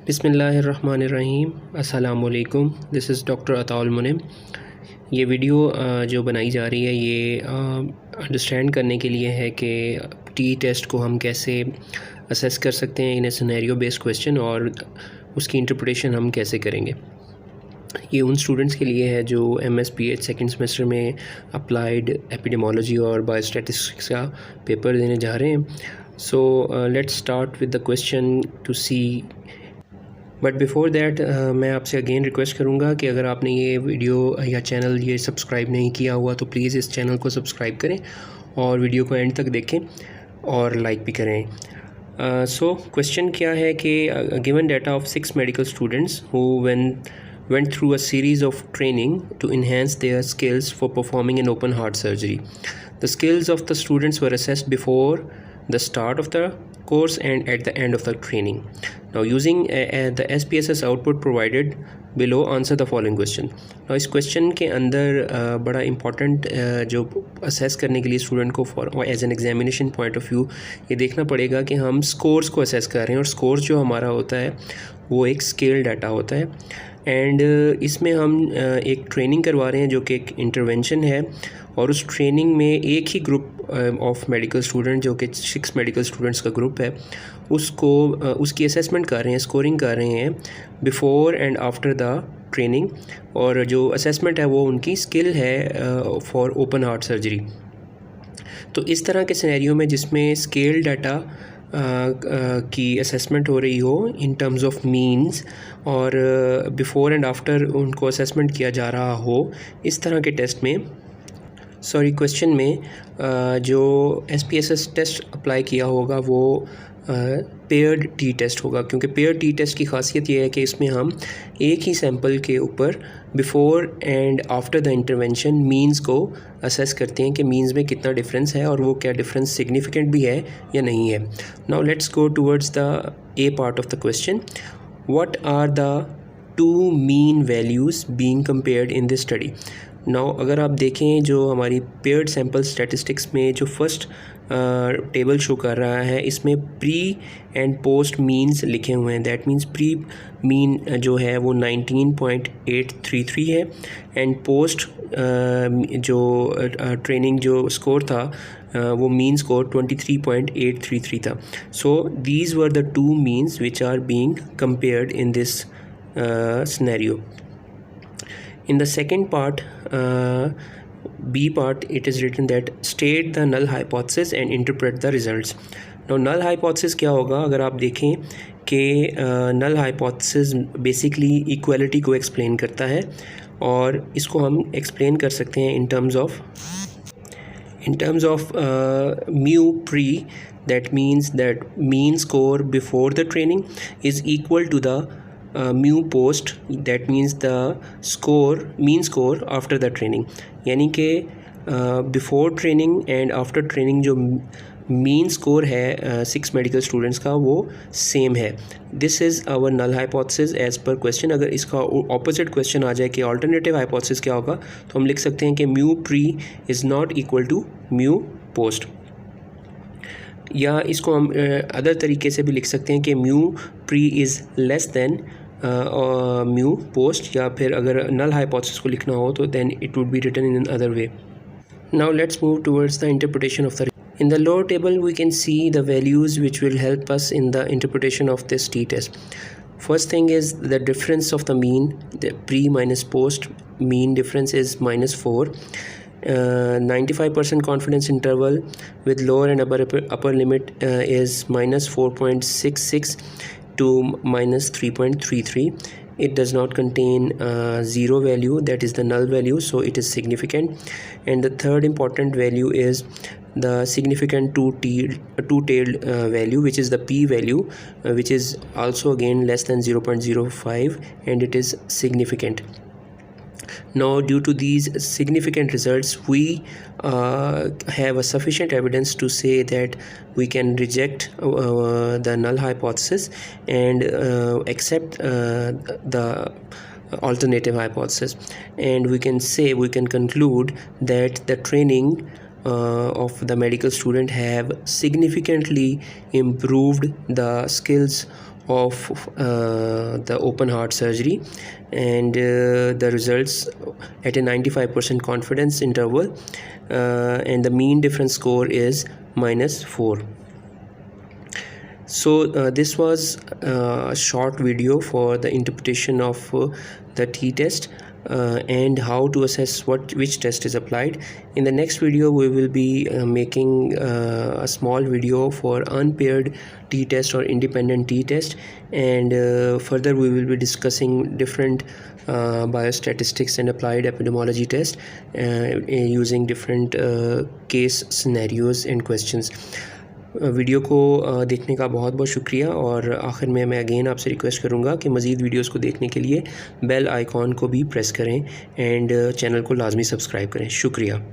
बिस्मिल्लाहिर्रहमानिर्रहीम अस्सलामुअलैकुम। This is doctor Ataul Munim. ये वीडियो जो बनाई जा रही है ये अंडरस्टैंड करने के लिए है कि टी टेस्ट को हम कैसे असेस कर सकते हैं इन ए सिनेरियो बेस्ड क्वेश्चन और उसकी इंटरप्रिटेशन हम कैसे करेंगे। ये उन स्टूडेंट्स के लिए है जो MSPH सेकेंड सेमेस्टर में अप्लाइड एपिडेमोलॉजी और बायोस्टैटिस्टिक्स का पेपर देने जा रहे हैं। So let's start with the question to see. But before that मैं आपसे अगेन रिक्वेस्ट करूँगा कि अगर आपने ये वीडियो या चैनल ये सब्सक्राइब नहीं किया हुआ तो प्लीज़ इस चैनल को सब्सक्राइब करें और वीडियो को एंड तक देखें और लाइक भी करें। सो क्वेश्चन क्या है कि given data of 6 medical students who went through a series of training to enhance their skills for performing an open heart surgery. The skills of the students were assessed before the start of the course and at the end of the training. Now using the SPSS output provided below, answer the following question. Now इस question के अंदर बड़ा important जो assess करने के लिए student को for as an examination point of view ये देखना पड़ेगा कि हम स्कोर्स को असेस कर रहे हैं और स्कोर्स जो हमारा होता है वो एक स्केल डाटा होता है एंड इसमें हम एक ट्रेनिंग करवा रहे हैं जो कि एक इंटरवेंशन है और उस ट्रेनिंग में एक ही ग्रुप ऑफ मेडिकल स्टूडेंट जो कि 6 मेडिकल स्टूडेंट्स का ग्रुप है उसको उसकी असेसमेंट कर रहे हैं, स्कोरिंग कर रहे हैं before and after the training. और जो असेसमेंट है वो उनकी स्किल है फॉर ओपन हार्ट सर्जरी। तो इस तरह के सिनेरियो में जिसमें स्केल डाटा की असेसमेंट हो रही हो इन टर्म्स ऑफ मीन्स और बिफ़ोर एंड आफ्टर उनको असेसमेंट किया जा रहा हो, इस तरह के टेस्ट में क्वेश्चन में जो SPSS टेस्ट अप्लाई किया होगा वो पेयर्ड टी टेस्ट होगा, क्योंकि पेयर्ड टी टेस्ट की खासियत ये है कि इसमें हम एक ही सैंपल के ऊपर before and after the intervention means को असेस करते हैं कि मीन्स में कितना डिफरेंस है और वो क्या डिफरेंस सिग्निफिकेंट भी है या नहीं है। Now let's go towards the A part of the question. What are the 2 mean values being compared in this study. Now अगर आप देखें जो हमारी पेयर्ड सैम्पल स्टैटिस्टिक्स में जो फर्स्ट टेबल शो कर रहा है इसमें प्री एंड पोस्ट मीन्स लिखे हुए हैं। दैट मीन्स प्री मीन जो है वो 19.833 है एंड पोस्ट जो ट्रेनिंग जो स्कोर था वो मीन स्कोर 23.833 था। So these were the 2 means which are being compared in this scenario. In the second part, B part, it is written that state the null hypothesis and interpret the results. Now null hypothesis क्या होगा? अगर आप देखें कि null hypothesis basically equality को explain करता है और इसको हम explain कर सकते हैं in terms of mu pre, that means that mean score before the training is equal to the mu post, that means the mean score after the training. यानी कि before training and after training जो mean score है 6 medical students का वो same है। This is our null hypothesis as per question। अगर इसका opposite question आ जाए कि alternative hypothesis क्या होगा तो हम लिख सकते हैं कि mu pre is not equal to mu post, या इसको हम अदर तरीके से भी लिख सकते हैं कि mu pre is less than mu post, या फिर अगर नल हाइपोथेसिस को लिखना हो तो then it would be written in other way. Now let's move towards the interpretation of the in the lower table we can see the values which will help us in the interpretation of this t test. First thing is the difference of the mean, the pre minus post mean difference is -4. 95% confidence interval with lower and upper limit is -4.66 to -3.33. It does not contain zero value, that is the null value, so it is significant. And the third important value is the significant two-tailed value, which is the p value, which is also again less than 0.05 and it is significant. Now due to these significant results we have a sufficient evidence to say that we can reject the null hypothesis and accept the alternative hypothesis, and we can conclude that the training of the medical student have significantly improved the skills of the open heart surgery, and the results at a 95% confidence interval, and the mean difference score is -4. So this was a short video for the interpretation of the t-test and how to assess which test is applied. In the next video we will be making a small video for unpaired t-test or independent t-test, and further we will be discussing different biostatistics and applied epidemiology test using different case scenarios and questions. Video को देखने का बहुत बहुत शुक्रिया, और आखिर में मैं अगेन आपसे रिक्वेस्ट करूँगा कि मज़ीद वीडियोस को देखने के लिए बेल आइकॉन को भी प्रेस करें एंड चैनल को लाजमी सब्सक्राइब करें। शुक्रिया।